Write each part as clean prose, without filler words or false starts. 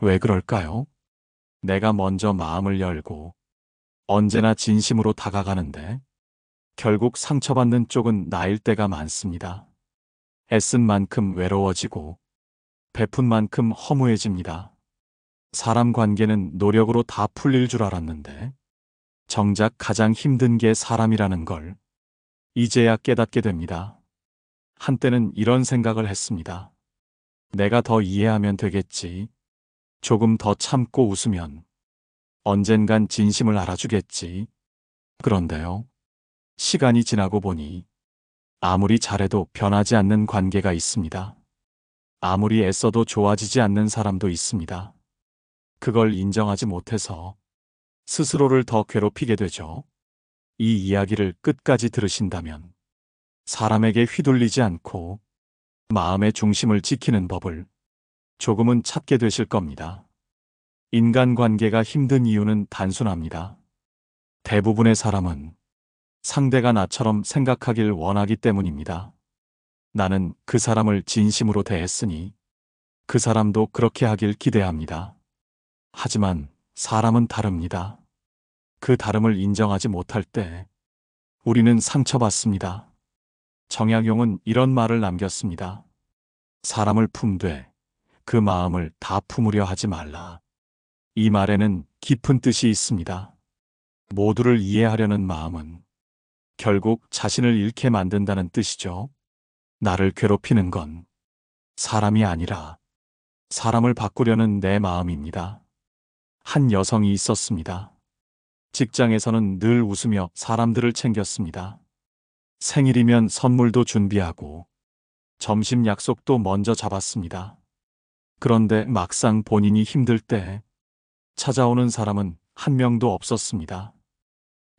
왜 그럴까요? 내가 먼저 마음을 열고 언제나 진심으로 다가가는데 결국 상처받는 쪽은 나일 때가 많습니다. 애쓴 만큼 외로워지고 베푼 만큼 허무해집니다. 사람 관계는 노력으로 다 풀릴 줄 알았는데 정작 가장 힘든 게 사람이라는 걸 이제야 깨닫게 됩니다. 한때는 이런 생각을 했습니다. 내가 더 이해하면 되겠지. 조금 더 참고 웃으면 언젠간 진심을 알아주겠지. 그런데요. 시간이 지나고 보니 아무리 잘해도 변하지 않는 관계가 있습니다. 아무리 애써도 좋아지지 않는 사람도 있습니다. 그걸 인정하지 못해서 스스로를 더 괴롭히게 되죠. 이 이야기를 끝까지 들으신다면 사람에게 휘둘리지 않고 마음의 중심을 지키는 법을 조금은 찾게 되실 겁니다. 인간관계가 힘든 이유는 단순합니다. 대부분의 사람은 상대가 나처럼 생각하길 원하기 때문입니다. 나는 그 사람을 진심으로 대했으니 그 사람도 그렇게 하길 기대합니다. 하지만 사람은 다릅니다. 그 다름을 인정하지 못할 때 우리는 상처받습니다. 정약용은 이런 말을 남겼습니다. 사람을 품되 그 마음을 다 품으려 하지 말라. 이 말에는 깊은 뜻이 있습니다. 모두를 이해하려는 마음은 결국 자신을 잃게 만든다는 뜻이죠. 나를 괴롭히는 건 사람이 아니라 사람을 바꾸려는 내 마음입니다. 한 여성이 있었습니다. 직장에서는 늘 웃으며 사람들을 챙겼습니다. 생일이면 선물도 준비하고 점심 약속도 먼저 잡았습니다. 그런데 막상 본인이 힘들 때 찾아오는 사람은 한 명도 없었습니다.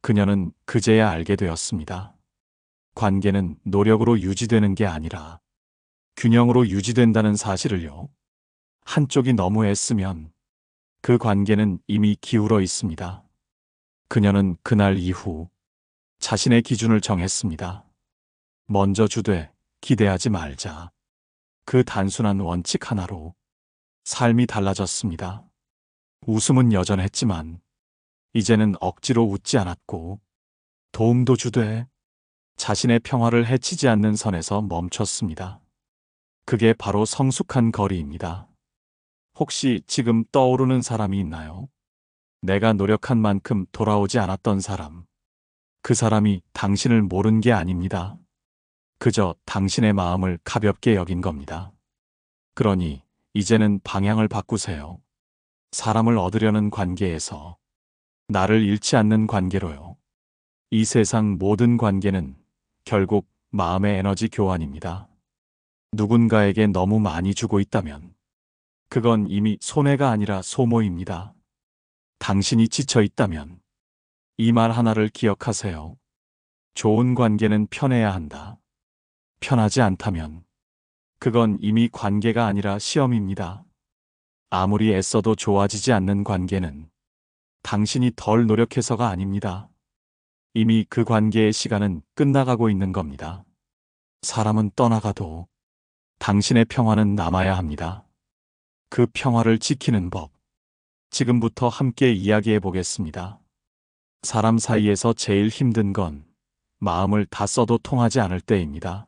그녀는 그제야 알게 되었습니다. 관계는 노력으로 유지되는 게 아니라 균형으로 유지된다는 사실을요. 한쪽이 너무 애쓰면 그 관계는 이미 기울어 있습니다. 그녀는 그날 이후 자신의 기준을 정했습니다. 먼저 주되 기대하지 말자. 그 단순한 원칙 하나로 삶이 달라졌습니다. 웃음은 여전했지만 이제는 억지로 웃지 않았고 도움도 주되 자신의 평화를 해치지 않는 선에서 멈췄습니다. 그게 바로 성숙한 거리입니다. 혹시 지금 떠오르는 사람이 있나요? 내가 노력한 만큼 돌아오지 않았던 사람. 그 사람이 당신을 모른 게 아닙니다. 그저 당신의 마음을 가볍게 여긴 겁니다. 그러니 이제는 방향을 바꾸세요. 사람을 얻으려는 관계에서 나를 잃지 않는 관계로요. 이 세상 모든 관계는 결국 마음의 에너지 교환입니다. 누군가에게 너무 많이 주고 있다면 그건 이미 손해가 아니라 소모입니다. 당신이 지쳐 있다면 이 말 하나를 기억하세요. 좋은 관계는 편해야 한다. 편하지 않다면 그건 이미 관계가 아니라 시험입니다. 아무리 애써도 좋아지지 않는 관계는 당신이 덜 노력해서가 아닙니다. 이미 그 관계의 시간은 끝나가고 있는 겁니다. 사람은 떠나가도 당신의 평화는 남아야 합니다. 그 평화를 지키는 법. 지금부터 함께 이야기해 보겠습니다. 사람 사이에서 제일 힘든 건 마음을 다 써도 통하지 않을 때입니다.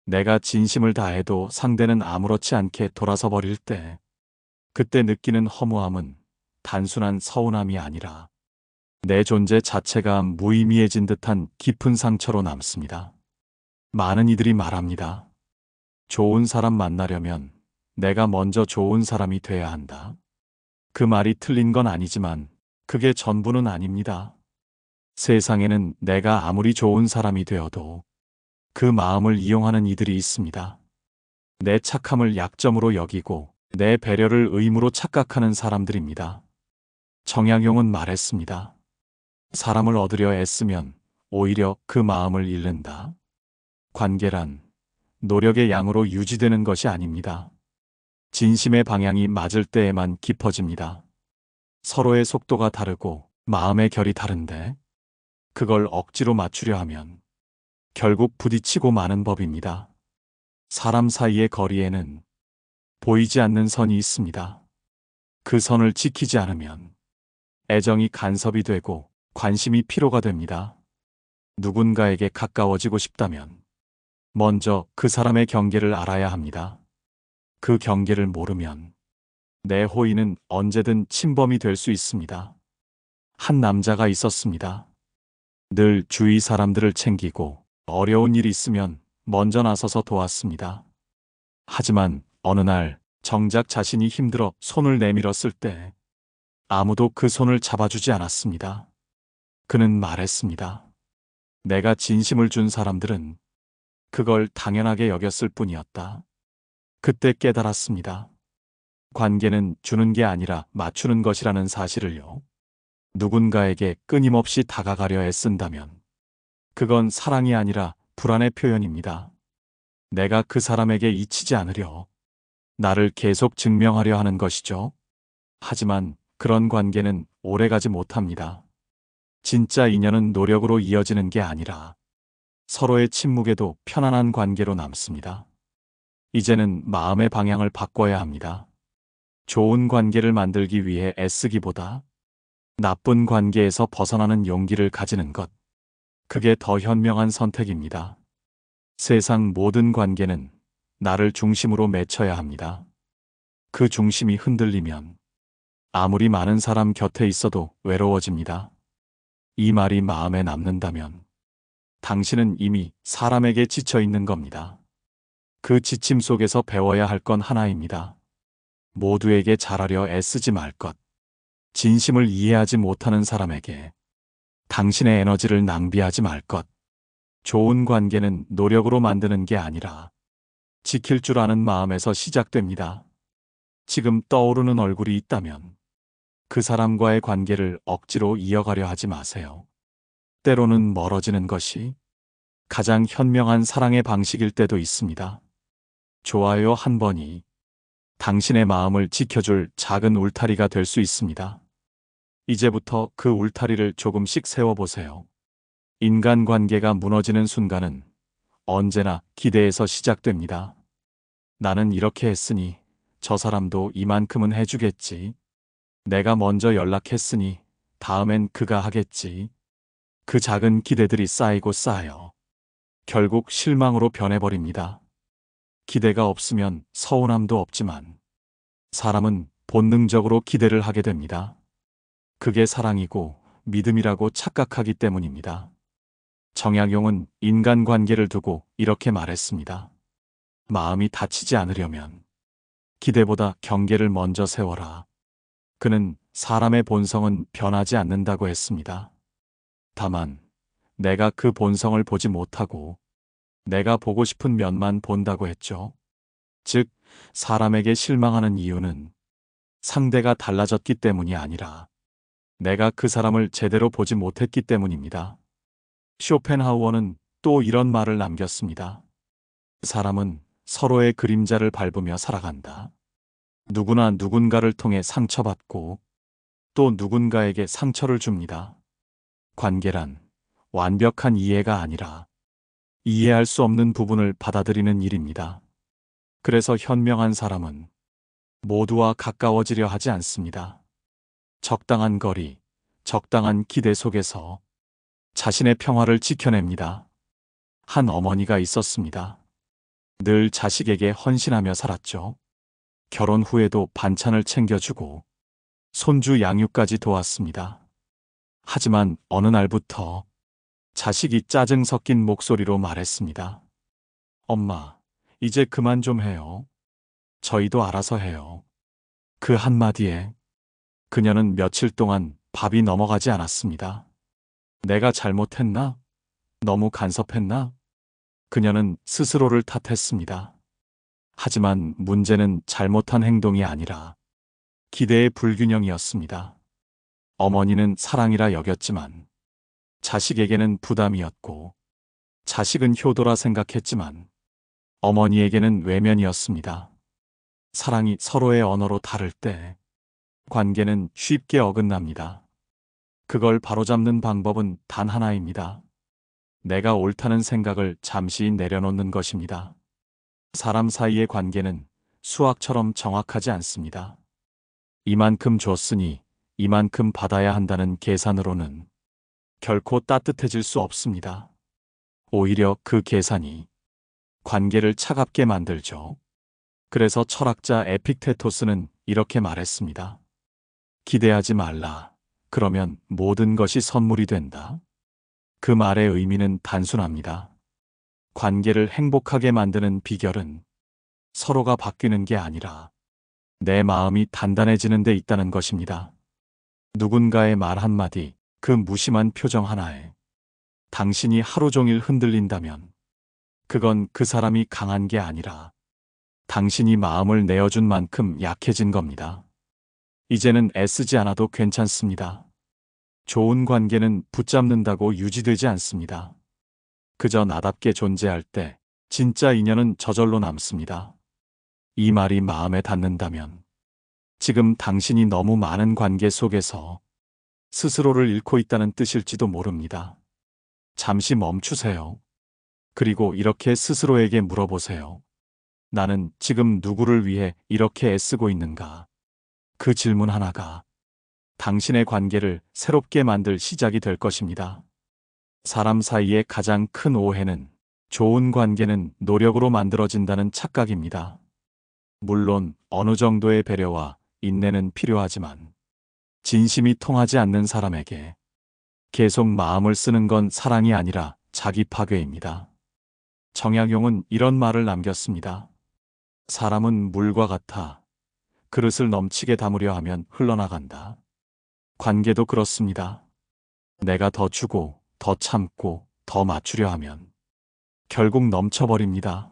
내가 진심을 다해도 상대는 아무렇지 않게 돌아서 버릴 때, 그때 느끼는 허무함은 단순한 서운함이 아니라 내 존재 자체가 무의미해진 듯한 깊은 상처로 남습니다. 많은 이들이 말합니다. 좋은 사람 만나려면 내가 먼저 좋은 사람이 돼야 한다. 그 말이 틀린 건 아니지만 그게 전부는 아닙니다. 세상에는 내가 아무리 좋은 사람이 되어도 그 마음을 이용하는 이들이 있습니다. 내 착함을 약점으로 여기고 내 배려를 의무로 착각하는 사람들입니다. 정약용은 말했습니다. 사람을 얻으려 애쓰면 오히려 그 마음을 잃는다. 관계란 노력의 양으로 유지되는 것이 아닙니다. 진심의 방향이 맞을 때에만 깊어집니다. 서로의 속도가 다르고 마음의 결이 다른데 그걸 억지로 맞추려 하면 결국 부딪히고 마는 법입니다. 사람 사이의 거리에는 보이지 않는 선이 있습니다. 그 선을 지키지 않으면 애정이 간섭이 되고 관심이 피로가 됩니다. 누군가에게 가까워지고 싶다면 먼저 그 사람의 경계를 알아야 합니다. 그 경계를 모르면 내 호의는 언제든 침범이 될 수 있습니다. 한 남자가 있었습니다. 늘 주위 사람들을 챙기고 어려운 일이 있으면 먼저 나서서 도왔습니다. 하지만 어느 날 정작 자신이 힘들어 손을 내밀었을 때 아무도 그 손을 잡아주지 않았습니다. 그는 말했습니다. 내가 진심을 준 사람들은 그걸 당연하게 여겼을 뿐이었다. 그때 깨달았습니다. 관계는 주는 게 아니라 맞추는 것이라는 사실을요. 누군가에게 끊임없이 다가가려 애쓴다면 그건 사랑이 아니라 불안의 표현입니다. 내가 그 사람에게 잊히지 않으려 나를 계속 증명하려 하는 것이죠. 하지만 그런 관계는 오래가지 못합니다. 진짜 인연은 노력으로 이어지는 게 아니라 서로의 침묵에도 편안한 관계로 남습니다. 이제는 마음의 방향을 바꿔야 합니다. 좋은 관계를 만들기 위해 애쓰기보다 나쁜 관계에서 벗어나는 용기를 가지는 것. 그게 더 현명한 선택입니다. 세상 모든 관계는 나를 중심으로 맺혀야 합니다. 그 중심이 흔들리면 아무리 많은 사람 곁에 있어도 외로워집니다. 이 말이 마음에 남는다면 당신은 이미 사람에게 지쳐 있는 겁니다. 그 지침 속에서 배워야 할 건 하나입니다. 모두에게 잘하려 애쓰지 말 것. 진심을 이해하지 못하는 사람에게 당신의 에너지를 낭비하지 말 것. 좋은 관계는 노력으로 만드는 게 아니라 지킬 줄 아는 마음에서 시작됩니다. 지금 떠오르는 얼굴이 있다면 그 사람과의 관계를 억지로 이어가려 하지 마세요. 때로는 멀어지는 것이 가장 현명한 사랑의 방식일 때도 있습니다. 좋아요 한 번이 당신의 마음을 지켜줄 작은 울타리가 될 수 있습니다. 이제부터 그 울타리를 조금씩 세워보세요. 인간관계가 무너지는 순간은 언제나 기대에서 시작됩니다. 나는 이렇게 했으니 저 사람도 이만큼은 해주겠지. 내가 먼저 연락했으니 다음엔 그가 하겠지. 그 작은 기대들이 쌓이고 쌓여 결국 실망으로 변해버립니다. 기대가 없으면 서운함도 없지만 사람은 본능적으로 기대를 하게 됩니다. 그게 사랑이고 믿음이라고 착각하기 때문입니다. 정약용은 인간관계를 두고 이렇게 말했습니다. 마음이 다치지 않으려면 기대보다 경계를 먼저 세워라. 그는 사람의 본성은 변하지 않는다고 했습니다. 다만 내가 그 본성을 보지 못하고 내가 보고 싶은 면만 본다고 했죠. 즉, 사람에게 실망하는 이유는 상대가 달라졌기 때문이 아니라 내가 그 사람을 제대로 보지 못했기 때문입니다. 쇼펜하우어는 또 이런 말을 남겼습니다. 사람은 서로의 그림자를 밟으며 살아간다. 누구나 누군가를 통해 상처받고 또 누군가에게 상처를 줍니다. 관계란 완벽한 이해가 아니라 이해할 수 없는 부분을 받아들이는 일입니다. 그래서 현명한 사람은 모두와 가까워지려 하지 않습니다. 적당한 거리, 적당한 기대 속에서 자신의 평화를 지켜냅니다. 한 어머니가 있었습니다. 늘 자식에게 헌신하며 살았죠. 결혼 후에도 반찬을 챙겨주고 손주 양육까지 도왔습니다. 하지만 어느 날부터 자식이 짜증 섞인 목소리로 말했습니다. 엄마, 이제 그만 좀 해요. 저희도 알아서 해요. 그 한마디에 그녀는 며칠 동안 밥이 넘어가지 않았습니다. 내가 잘못했나? 너무 간섭했나? 그녀는 스스로를 탓했습니다. 하지만 문제는 잘못한 행동이 아니라 기대의 불균형이었습니다. 어머니는 사랑이라 여겼지만 자식에게는 부담이었고 자식은 효도라 생각했지만 어머니에게는 외면이었습니다. 사랑이 서로의 언어로 다를 때 관계는 쉽게 어긋납니다. 그걸 바로잡는 방법은 단 하나입니다. 내가 옳다는 생각을 잠시 내려놓는 것입니다. 사람 사이의 관계는 수학처럼 정확하지 않습니다. 이만큼 줬으니 이만큼 받아야 한다는 계산으로는 결코 따뜻해질 수 없습니다. 오히려 그 계산이 관계를 차갑게 만들죠. 그래서 철학자 에픽테토스는 이렇게 말했습니다. 기대하지 말라. 그러면 모든 것이 선물이 된다. 그 말의 의미는 단순합니다. 관계를 행복하게 만드는 비결은 서로가 바뀌는 게 아니라 내 마음이 단단해지는 데 있다는 것입니다. 누군가의 말 한마디, 그 무심한 표정 하나에 당신이 하루 종일 흔들린다면 그건 그 사람이 강한 게 아니라 당신이 마음을 내어준 만큼 약해진 겁니다. 이제는 애쓰지 않아도 괜찮습니다. 좋은 관계는 붙잡는다고 유지되지 않습니다. 그저 나답게 존재할 때 진짜 인연은 저절로 남습니다. 이 말이 마음에 닿는다면 지금 당신이 너무 많은 관계 속에서 스스로를 잃고 있다는 뜻일지도 모릅니다. 잠시 멈추세요. 그리고 이렇게 스스로에게 물어보세요. 나는 지금 누구를 위해 이렇게 애쓰고 있는가? 그 질문 하나가 당신의 관계를 새롭게 만들 시작이 될 것입니다. 사람 사이의 가장 큰 오해는 좋은 관계는 노력으로 만들어진다는 착각입니다. 물론 어느 정도의 배려와 인내는 필요하지만 진심이 통하지 않는 사람에게 계속 마음을 쓰는 건 사랑이 아니라 자기 파괴입니다. 정약용은 이런 말을 남겼습니다. 사람은 물과 같아 그릇을 넘치게 담으려 하면 흘러나간다. 관계도 그렇습니다. 내가 더 주고 더 참고 더 맞추려 하면 결국 넘쳐버립니다.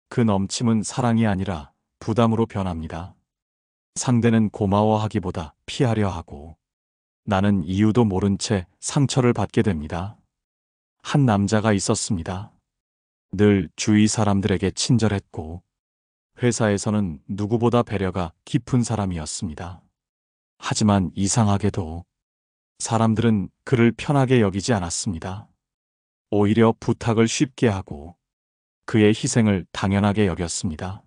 그 넘침은 사랑이 아니라 부담으로 변합니다. 상대는 고마워하기보다 피하려 하고 나는 이유도 모른 채 상처를 받게 됩니다. 한 남자가 있었습니다. 늘 주위 사람들에게 친절했고 회사에서는 누구보다 배려가 깊은 사람이었습니다. 하지만 이상하게도 사람들은 그를 편하게 여기지 않았습니다. 오히려 부탁을 쉽게 하고 그의 희생을 당연하게 여겼습니다.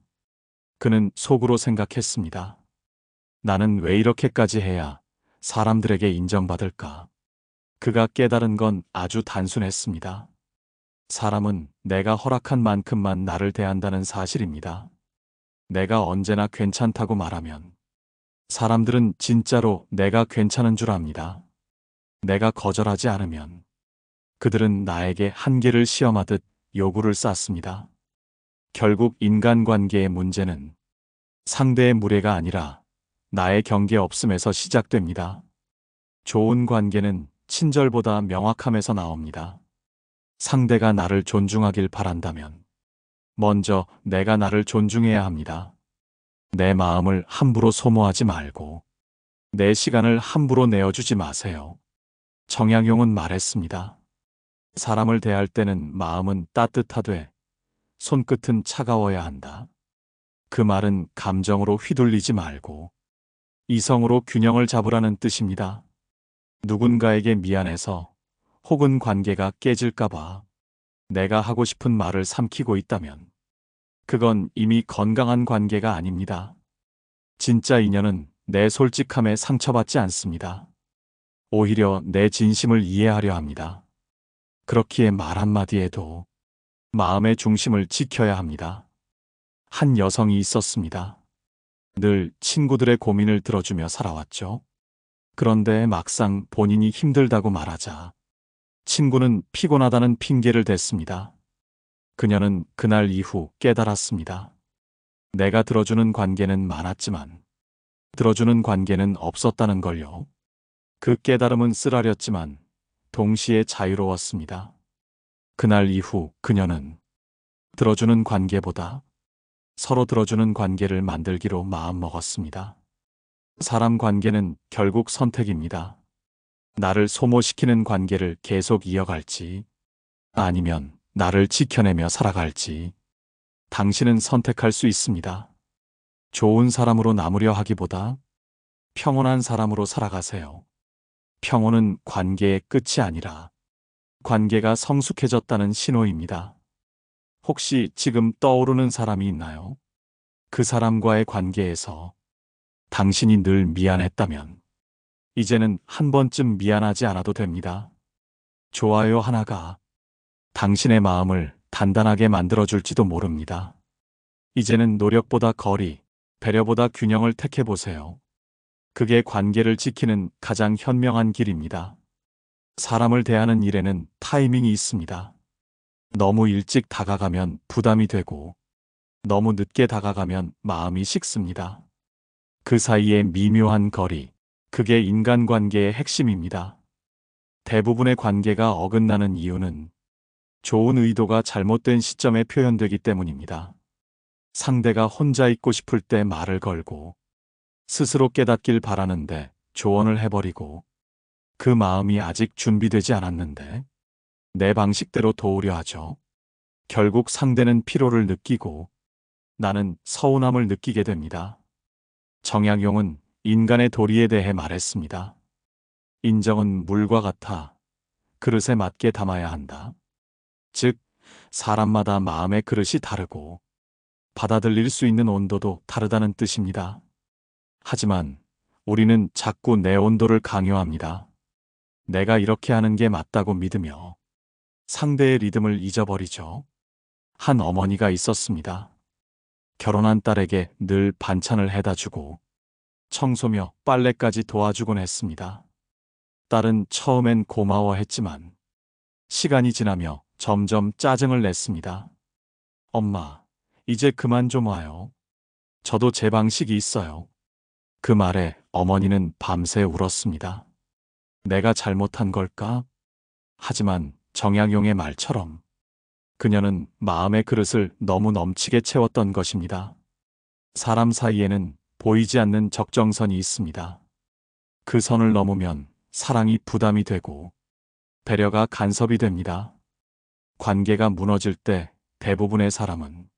그는 속으로 생각했습니다. 나는 왜 이렇게까지 해야 사람들에게 인정받을까? 그가 깨달은 건 아주 단순했습니다. 사람은 내가 허락한 만큼만 나를 대한다는 사실입니다. 내가 언제나 괜찮다고 말하면 사람들은 진짜로 내가 괜찮은 줄 압니다. 내가 거절하지 않으면 그들은 나에게 한계를 시험하듯 요구를 쌓습니다. 결국 인간관계의 문제는 상대의 무례가 아니라 나의 경계 없음에서 시작됩니다. 좋은 관계는 친절보다 명확함에서 나옵니다. 상대가 나를 존중하길 바란다면 먼저 내가 나를 존중해야 합니다. 내 마음을 함부로 소모하지 말고 내 시간을 함부로 내어주지 마세요. 정약용은 말했습니다. 사람을 대할 때는 마음은 따뜻하되 손끝은 차가워야 한다. 그 말은 감정으로 휘둘리지 말고 이성으로 균형을 잡으라는 뜻입니다. 누군가에게 미안해서 혹은 관계가 깨질까봐 내가 하고 싶은 말을 삼키고 있다면 그건 이미 건강한 관계가 아닙니다. 진짜 인연은 내 솔직함에 상처받지 않습니다. 오히려 내 진심을 이해하려 합니다. 그렇기에 말 한마디에도 마음의 중심을 지켜야 합니다. 한 여성이 있었습니다. 늘 친구들의 고민을 들어주며 살아왔죠. 그런데 막상 본인이 힘들다고 말하자 친구는 피곤하다는 핑계를 댔습니다. 그녀는 그날 이후 깨달았습니다. 내가 들어주는 관계는 많았지만 들어주는 관계는 없었다는 걸요. 그 깨달음은 쓰라렸지만 동시에 자유로웠습니다. 그날 이후 그녀는 들어주는 관계보다 서로 들어주는 관계를 만들기로 마음먹었습니다. 사람 관계는 결국 선택입니다. 나를 소모시키는 관계를 계속 이어갈지 아니면 나를 지켜내며 살아갈지 당신은 선택할 수 있습니다. 좋은 사람으로 남으려 하기보다 평온한 사람으로 살아가세요. 평온은 관계의 끝이 아니라 관계가 성숙해졌다는 신호입니다. 혹시 지금 떠오르는 사람이 있나요? 그 사람과의 관계에서 당신이 늘 미안했다면 이제는 한 번쯤 미안하지 않아도 됩니다. 좋아요 하나가 당신의 마음을 단단하게 만들어줄지도 모릅니다. 이제는 노력보다 거리, 배려보다 균형을 택해보세요. 그게 관계를 지키는 가장 현명한 길입니다. 사람을 대하는 일에는 타이밍이 있습니다. 너무 일찍 다가가면 부담이 되고, 너무 늦게 다가가면 마음이 식습니다. 그 사이의 미묘한 거리, 그게 인간관계의 핵심입니다. 대부분의 관계가 어긋나는 이유는 좋은 의도가 잘못된 시점에 표현되기 때문입니다. 상대가 혼자 있고 싶을 때 말을 걸고, 스스로 깨닫길 바라는데 조언을 해버리고, 그 마음이 아직 준비되지 않았는데 내 방식대로 도우려 하죠. 결국 상대는 피로를 느끼고 나는 서운함을 느끼게 됩니다. 정약용은 인간의 도리에 대해 말했습니다. 인정은 물과 같아 그릇에 맞게 담아야 한다. 즉, 사람마다 마음의 그릇이 다르고 받아들일 수 있는 온도도 다르다는 뜻입니다. 하지만 우리는 자꾸 내 온도를 강요합니다. 내가 이렇게 하는 게 맞다고 믿으며 상대의 리듬을 잊어버리죠. 한 어머니가 있었습니다. 결혼한 딸에게 늘 반찬을 해다 주고 청소며 빨래까지 도와주곤 했습니다. 딸은 처음엔 고마워했지만 시간이 지나며 점점 짜증을 냈습니다. 엄마, 이제 그만 좀 와요. 저도 제 방식이 있어요. 그 말에 어머니는 밤새 울었습니다. 내가 잘못한 걸까? 하지만 정약용의 말처럼 그녀는 마음의 그릇을 너무 넘치게 채웠던 것입니다. 사람 사이에는 보이지 않는 적정선이 있습니다. 그 선을 넘으면 사랑이 부담이 되고 배려가 간섭이 됩니다. 관계가 무너질 때 대부분의 사람은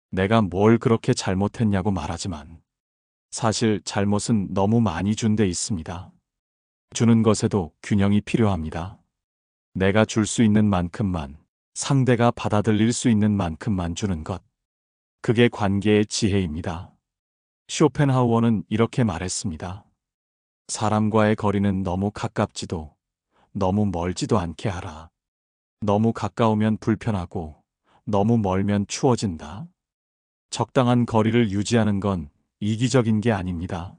내가 뭘 그렇게 잘못했냐고 말하지만 사실 잘못은 너무 많이 준 데 있습니다. 주는 것에도 균형이 필요합니다. 내가 줄 수 있는 만큼만, 상대가 받아들일 수 있는 만큼만 주는 것. 그게 관계의 지혜입니다. 쇼펜하우어는 이렇게 말했습니다. 사람과의 거리는 너무 가깝지도 너무 멀지도 않게 하라. 너무 가까우면 불편하고 너무 멀면 추워진다. 적당한 거리를 유지하는 건 이기적인 게 아닙니다.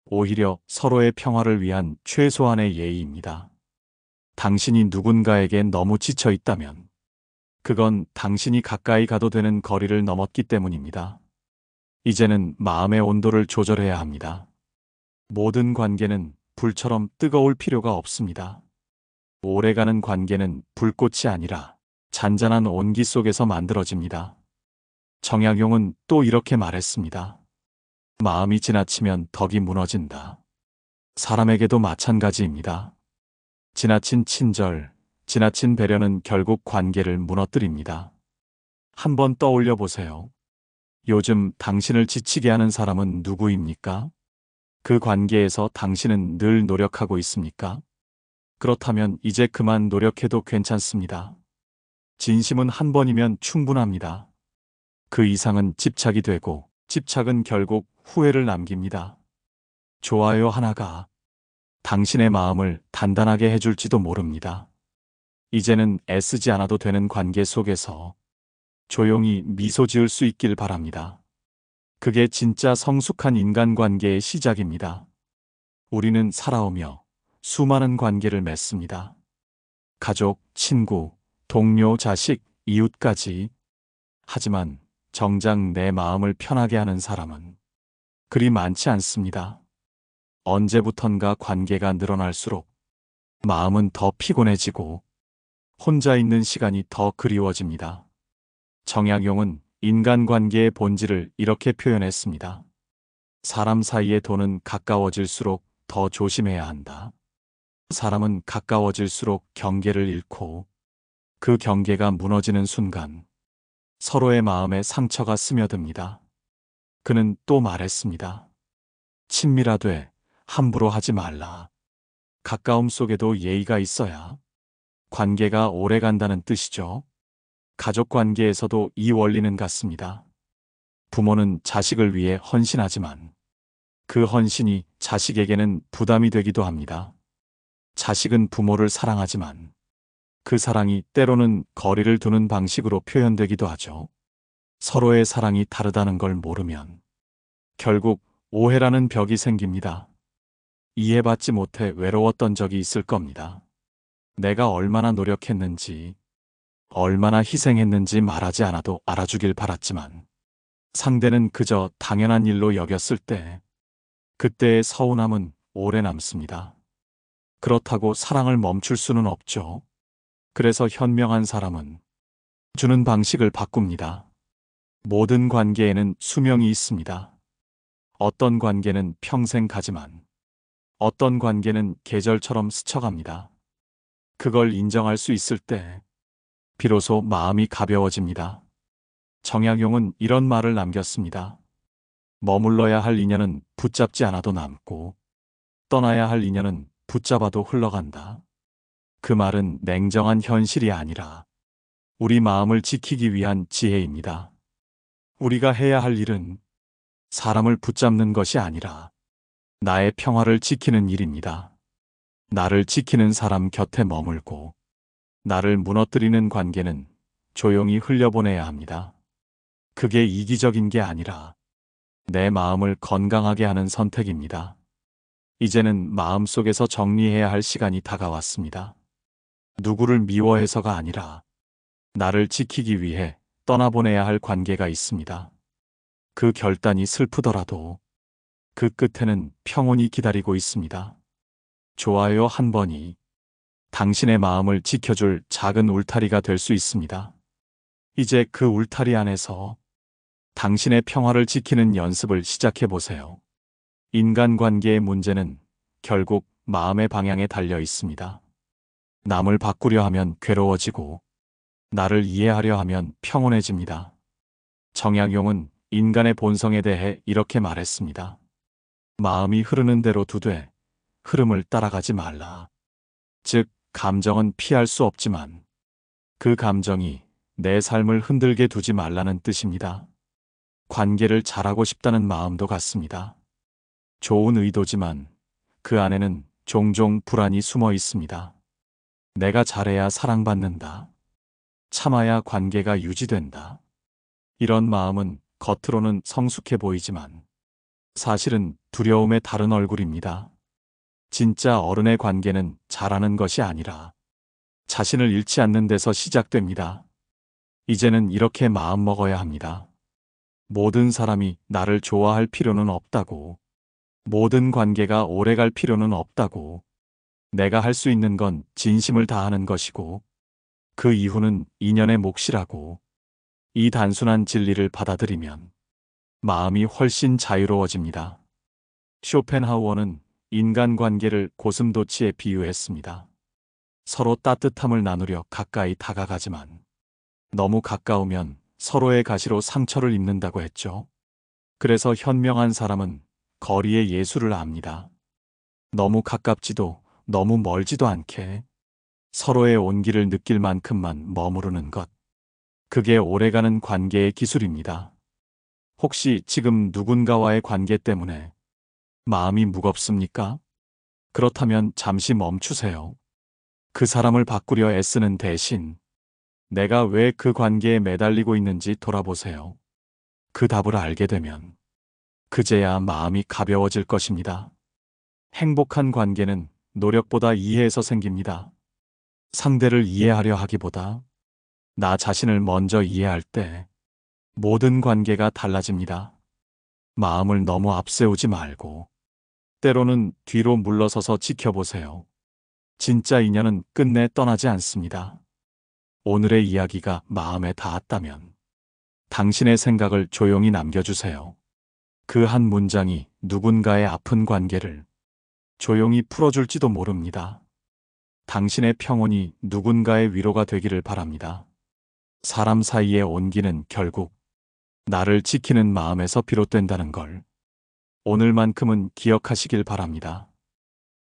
오히려 서로의 평화를 위한 최소한의 예의입니다. 당신이 누군가에게 너무 지쳐 있다면 그건 당신이 가까이 가도 되는 거리를 넘었기 때문입니다. 이제는 마음의 온도를 조절해야 합니다. 모든 관계는 불처럼 뜨거울 필요가 없습니다. 오래가는 관계는 불꽃이 아니라 잔잔한 온기 속에서 만들어집니다. 정약용은 또 이렇게 말했습니다. 마음이 지나치면 덕이 무너진다. 사람에게도 마찬가지입니다. 지나친 친절, 지나친 배려는 결국 관계를 무너뜨립니다. 한번 떠올려 보세요. 요즘 당신을 지치게 하는 사람은 누구입니까? 그 관계에서 당신은 늘 노력하고 있습니까? 그렇다면 이제 그만 노력해도 괜찮습니다. 진심은 한 번이면 충분합니다. 그 이상은 집착이 되고 집착은 결국 후회를 남깁니다. 좋아요 하나가 당신의 마음을 단단하게 해줄지도 모릅니다. 이제는 애쓰지 않아도 되는 관계 속에서 조용히 미소 지을 수 있길 바랍니다. 그게 진짜 성숙한 인간관계의 시작입니다. 우리는 살아오며 수많은 관계를 맺습니다. 가족, 친구, 동료, 자식, 이웃까지. 하지만 정작 내 마음을 편하게 하는 사람은 그리 많지 않습니다. 언제부턴가 관계가 늘어날수록 마음은 더 피곤해지고 혼자 있는 시간이 더 그리워집니다. 정약용은 인간관계의 본질을 이렇게 표현했습니다. 사람 사이의 도는 가까워질수록 더 조심해야 한다. 사람은 가까워질수록 경계를 잃고 그 경계가 무너지는 순간 서로의 마음에 상처가 스며듭니다. 그는 또 말했습니다. 친밀하되 함부로 하지 말라. 가까움 속에도 예의가 있어야 관계가 오래 간다는 뜻이죠. 가족 관계에서도 이 원리는 같습니다. 부모는 자식을 위해 헌신하지만 그 헌신이 자식에게는 부담이 되기도 합니다. 자식은 부모를 사랑하지만 그 사랑이 때로는 거리를 두는 방식으로 표현되기도 하죠. 서로의 사랑이 다르다는 걸 모르면 결국 오해라는 벽이 생깁니다. 이해받지 못해 외로웠던 적이 있을 겁니다. 내가 얼마나 노력했는지, 얼마나 희생했는지 말하지 않아도 알아주길 바랐지만 상대는 그저 당연한 일로 여겼을 때 그때의 서운함은 오래 남습니다. 그렇다고 사랑을 멈출 수는 없죠. 그래서 현명한 사람은 주는 방식을 바꿉니다. 모든 관계에는 수명이 있습니다. 어떤 관계는 평생 가지만 어떤 관계는 계절처럼 스쳐갑니다. 그걸 인정할 수 있을 때 비로소 마음이 가벼워집니다. 정약용은 이런 말을 남겼습니다. 머물러야 할 인연은 붙잡지 않아도 남고 떠나야 할 인연은 붙잡아도 흘러간다. 그 말은 냉정한 현실이 아니라 우리 마음을 지키기 위한 지혜입니다. 우리가 해야 할 일은 사람을 붙잡는 것이 아니라 나의 평화를 지키는 일입니다. 나를 지키는 사람 곁에 머물고 나를 무너뜨리는 관계는 조용히 흘려보내야 합니다. 그게 이기적인 게 아니라 내 마음을 건강하게 하는 선택입니다. 이제는 마음속에서 정리해야 할 시간이 다가왔습니다. 누구를 미워해서가 아니라 나를 지키기 위해 떠나보내야 할 관계가 있습니다. 그 결단이 슬프더라도 그 끝에는 평온이 기다리고 있습니다. 좋아요 한 번이 당신의 마음을 지켜줄 작은 울타리가 될 수 있습니다. 이제 그 울타리 안에서 당신의 평화를 지키는 연습을 시작해 보세요. 인간관계의 문제는 결국 마음의 방향에 달려 있습니다. 남을 바꾸려 하면 괴로워지고 나를 이해하려 하면 평온해집니다. 정약용은 인간의 본성에 대해 이렇게 말했습니다. 마음이 흐르는 대로 두되 흐름을 따라가지 말라. 즉, 감정은 피할 수 없지만 그 감정이 내 삶을 흔들게 두지 말라는 뜻입니다. 관계를 잘하고 싶다는 마음도 같습니다. 좋은 의도지만 그 안에는 종종 불안이 숨어 있습니다. 내가 잘해야 사랑받는다. 참아야 관계가 유지된다. 이런 마음은 겉으로는 성숙해 보이지만 사실은 두려움의 다른 얼굴입니다. 진짜 어른의 관계는 잘하는 것이 아니라 자신을 잃지 않는 데서 시작됩니다. 이제는 이렇게 마음먹어야 합니다. 모든 사람이 나를 좋아할 필요는 없다고, 모든 관계가 오래갈 필요는 없다고, 내가 할 수 있는 건 진심을 다하는 것이고 그 이후는 인연의 몫이라고, 이 단순한 진리를 받아들이면 마음이 훨씬 자유로워집니다. 쇼펜하우어는 인간관계를 고슴도치에 비유했습니다. 서로 따뜻함을 나누려 가까이 다가가지만 너무 가까우면 서로의 가시로 상처를 입는다고 했죠. 그래서 현명한 사람은 거리의 예술을 압니다. 너무 가깝지도 너무 멀지도 않게 서로의 온기를 느낄 만큼만 머무르는 것. 그게 오래가는 관계의 기술입니다. 혹시 지금 누군가와의 관계 때문에 마음이 무겁습니까? 그렇다면 잠시 멈추세요. 그 사람을 바꾸려 애쓰는 대신 내가 왜 그 관계에 매달리고 있는지 돌아보세요. 그 답을 알게 되면 그제야 마음이 가벼워질 것입니다. 행복한 관계는 노력보다 이해에서 생깁니다. 상대를 이해하려 하기보다 나 자신을 먼저 이해할 때 모든 관계가 달라집니다. 마음을 너무 앞세우지 말고 때로는 뒤로 물러서서 지켜보세요. 진짜 인연은 끝내 떠나지 않습니다. 오늘의 이야기가 마음에 닿았다면 당신의 생각을 조용히 남겨주세요. 그 한 문장이 누군가의 아픈 관계를 조용히 풀어줄지도 모릅니다. 당신의 평온이 누군가의 위로가 되기를 바랍니다. 사람 사이의 온기는 결국 나를 지키는 마음에서 비롯된다는 걸 오늘만큼은 기억하시길 바랍니다.